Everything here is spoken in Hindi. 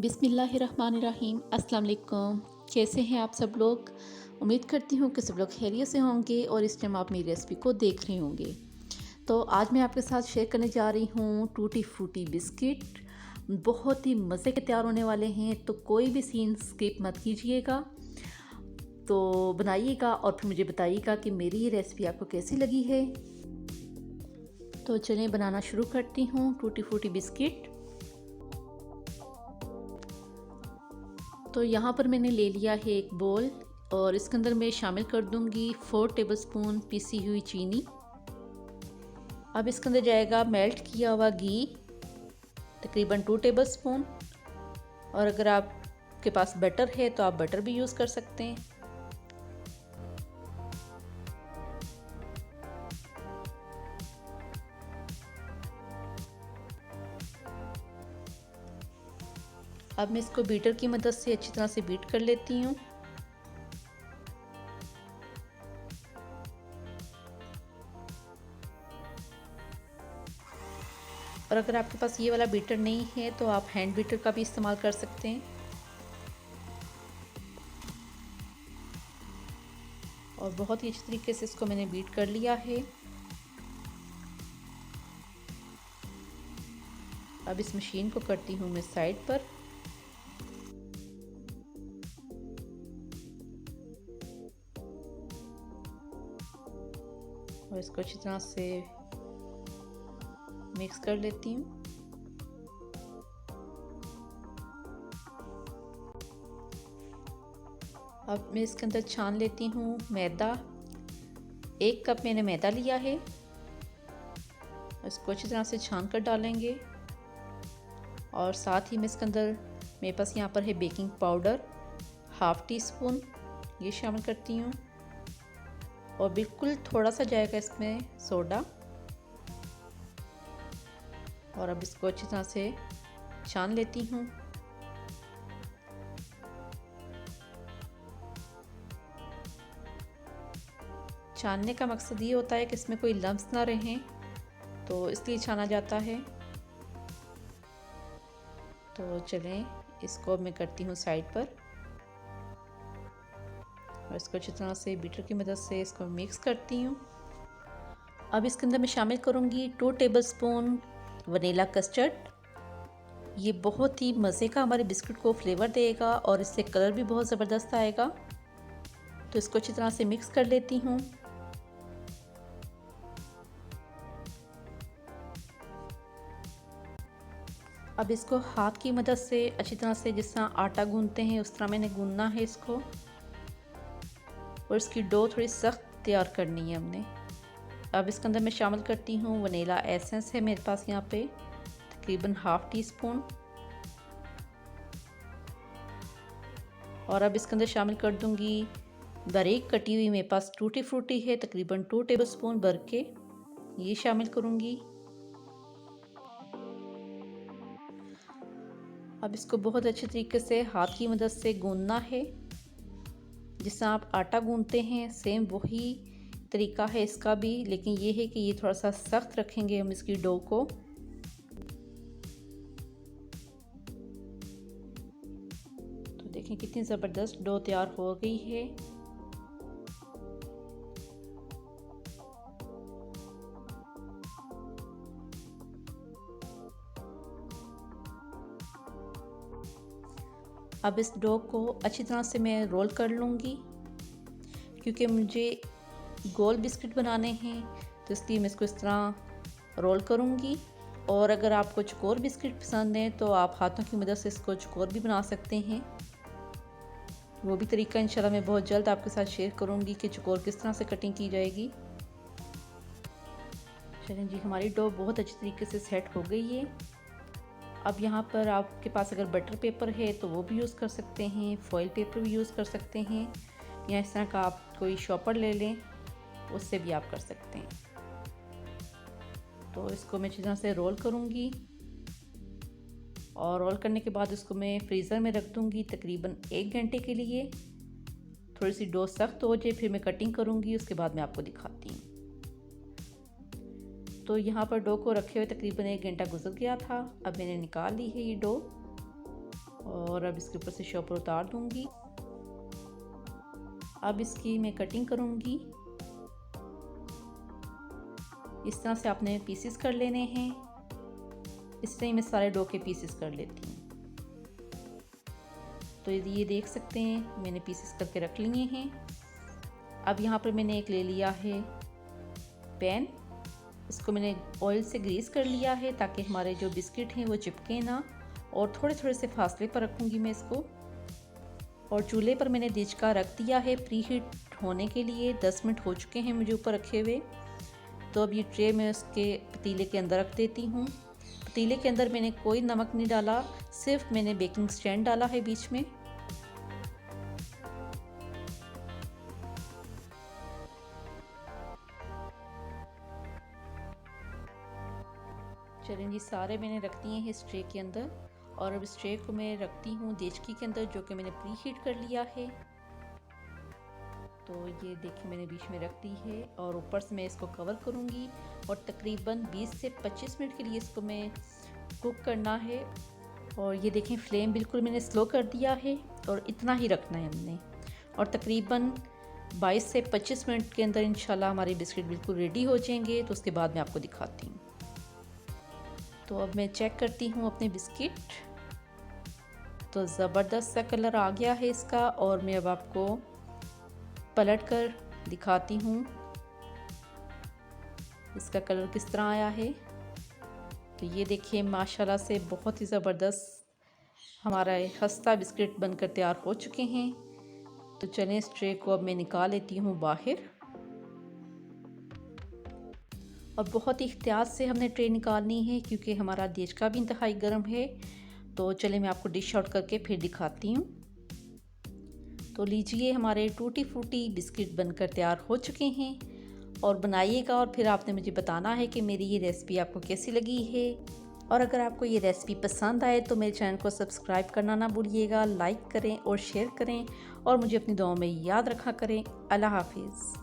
बिस्मिल्लाहिर्रहमानिर्रहीम। अस्सलाम वालेकुम। कैसे हैं आप सब लोग? उम्मीद करती हूँ कि सब लोग खैरियत से होंगे और इस टाइम आप मेरी रेसिपी को देख रहे होंगे। तो आज मैं आपके साथ शेयर करने जा रही हूँ टूटी फ्रूटी बिस्किट। बहुत ही मज़े के तैयार होने वाले हैं, तो कोई भी सीन स्किप मत कीजिएगा। तो बनाइएगा और फिर मुझे बताइएगा कि मेरी ये रेसिपी आपको कैसी लगी है। तो चलें बनाना शुरू करती हूँ टूटी फ्रूटी बिस्किट। तो यहाँ पर मैंने ले लिया है एक बोल और इसके अंदर मैं शामिल कर दूंगी 4 टेबलस्पून पिसी हुई चीनी। अब इसके अंदर जाएगा मेल्ट किया हुआ घी तकरीबन 2 टेबलस्पून। और अगर आपके पास बटर है तो आप बटर भी यूज़ कर सकते हैं। अब मैं इसको बीटर की मदद से अच्छी तरह से बीट कर लेती हूँ। और अगर आपके पास ये वाला बीटर नहीं है तो आप हैंड बीटर का भी इस्तेमाल कर सकते हैं। और बहुत ही अच्छी तरीके से इसको मैंने बीट कर लिया है। अब इस मशीन को करती हूँ मैं साइड पर। और इसको अच्छी तरह से मिक्स कर लेती हूँ। अब मैं इसके अंदर छान लेती हूँ मैदा। 1 कप मैंने मैदा लिया है। इसको अच्छी तरह से छान कर डालेंगे। और साथ ही मैं इसके अंदर मेरे पास यहाँ पर है बेकिंग पाउडर 1/2 टीस्पून, ये शामिल करती हूँ। और बिल्कुल थोड़ा सा जाएगा इसमें सोडा। और अब इसको अच्छी तरह से छान लेती हूँ। छानने का मकसद ये होता है कि इसमें कोई लम्स ना रहें, तो इसलिए छाना जाता है। तो चलें इसको मैं करती हूँ साइड पर। और इसको अच्छी तरह से बीटर की मदद से इसको मिक्स करती हूँ। अब इसके अंदर मैं शामिल करूँगी 2 टेबलस्पून वनीला कस्टर्ड। ये बहुत ही मज़े का हमारे बिस्किट को फ्लेवर देगा और इससे कलर भी बहुत ज़बरदस्त आएगा। तो इसको अच्छी तरह से मिक्स कर लेती हूँ। अब इसको हाथ की मदद से अच्छी तरह से जिस तरह आटा गूंदते हैं उस तरह मैंने गूंदना है इसको। और इसकी डो थोड़ी सख्त तैयार करनी है हमने। अब इसके अंदर मैं शामिल करती हूँ वनीला एसेंस है मेरे पास यहाँ पे तकरीबन 1/2 टीस्पून। और अब इसके अंदर शामिल कर दूँगी बारीक कटी हुई मेरे पास टूटी फ्रूटी है तकरीबन 2 टेबलस्पून भर के, ये शामिल करूँगी। अब इसको बहुत अच्छे तरीके से हाथ की मदद से गूंदना है। जिस तरह आप आटा गूंदते हैं सेम वही तरीका है इसका भी, लेकिन ये है कि ये थोड़ा सा सख्त रखेंगे हम इसकी डो को। तो देखें कितनी ज़बरदस्त डो तैयार हो गई है। अब इस डो को अच्छी तरह से मैं रोल कर लूँगी, क्योंकि मुझे गोल बिस्किट बनाने हैं तो इसलिए मैं इसको इस तरह रोल करूँगी। और अगर आपको चकोर बिस्किट पसंद है तो आप हाथों की मदद से इसको चकोर भी बना सकते हैं। वो भी तरीका इंशाल्लाह मैं बहुत जल्द आपके साथ शेयर करूँगी कि चकोर किस तरह से कटिंग की जाएगी। चलें जी, हमारी डो बहुत अच्छी तरीके से सेट हो गई है। अब यहाँ पर आपके पास अगर बटर पेपर है तो वो भी यूज़ कर सकते हैं, फॉइल पेपर भी यूज़ कर सकते हैं, या इस तरह का आप कोई शॉपर ले लें उससे भी आप कर सकते हैं। तो इसको मैं अच्छी तरह से रोल करूँगी। और रोल करने के बाद इसको मैं फ्रीज़र में रख दूँगी तकरीबन 1 घंटे के लिए। थोड़ी सी डो सख्त हो जाए फिर मैं कटिंग करूँगी, उसके बाद मैं आपको दिखाती हूँ। तो यहाँ पर डो को रखे हुए तकरीबन 1 घंटा गुजर गया था। अब मैंने निकाल ली है ये डो। और अब इसके ऊपर से शॉपर उतार दूंगी। अब इसकी मैं कटिंग करूंगी। इस तरह से आपने पीसेस कर लेने हैं। इस तरह मैं सारे डो के पीसेस कर लेती हूँ। तो ये देख सकते हैं मैंने पीसेस करके रख लिए हैं। अब यहाँ पर मैंने एक ले लिया है पैन। इसको मैंने ऑयल से ग्रीस कर लिया है ताकि हमारे जो बिस्किट हैं वो चिपके ना, और थोड़े थोड़े से फासले पर रखूँगी मैं इसको। और चूल्हे पर मैंने दिचका रख दिया है प्री हीट होने के लिए। 10 मिनट हो चुके हैं मुझे ऊपर रखे हुए। तो अब ये ट्रे मैं उसके पतीले के अंदर रख देती हूँ। पतीले के अंदर मैंने कोई नमक नहीं डाला, सिर्फ मैंने बेकिंग स्टैंड डाला है बीच में। चलें जी, सारे मैंने रख दिए हैं इस ट्रे के अंदर। और अब इस ट्रे को मैं रखती हूँ देचकी के अंदर, जो कि मैंने प्री हीट कर लिया है। तो ये देखिए मैंने बीच में रख दी है और ऊपर से मैं इसको कवर करूँगी और तकरीबन 20 से 25 मिनट के लिए इसको मैं कुक करना है। और ये देखें फ्लेम बिल्कुल मैंने स्लो कर दिया है और इतना ही रखना है हमने। और तकरीबन 22 से 25 मिनट के अंदर इंशाल्लाह हमारे बिस्किट बिल्कुल रेडी हो जाएंगे। तो उसके बाद मैं आपको दिखाती हूँ। तो अब मैं चेक करती हूँ अपने बिस्किट। तो ज़बरदस्त सा कलर आ गया है इसका। और मैं अब आपको पलट कर दिखाती हूँ इसका कलर किस तरह आया है। तो ये देखिए माशाल्लाह से बहुत ही ज़बरदस्त हमारा खस्ता बिस्किट बनकर तैयार हो चुके हैं। तो चलें इस ट्रे को अब मैं निकाल लेती हूँ बाहर। और बहुत ही एहतियात से हमने ट्रे निकालनी है क्योंकि हमारा देचका भी इंतहाई गर्म है। तो चलिए मैं आपको डिश आउट करके फिर दिखाती हूँ। तो लीजिए हमारे टूटी फ्रूटी बिस्किट बनकर तैयार हो चुके हैं। और बनाइएगा और फिर आपने मुझे बताना है कि मेरी ये रेसिपी आपको कैसी लगी है। और अगर आपको ये रेसिपी पसंद आए तो मेरे चैनल को सब्सक्राइब करना ना भूलिएगा, लाइक करें और शेयर करें और मुझे अपनी दुआओं में याद रखा करें। अल्लाह हाफिज़।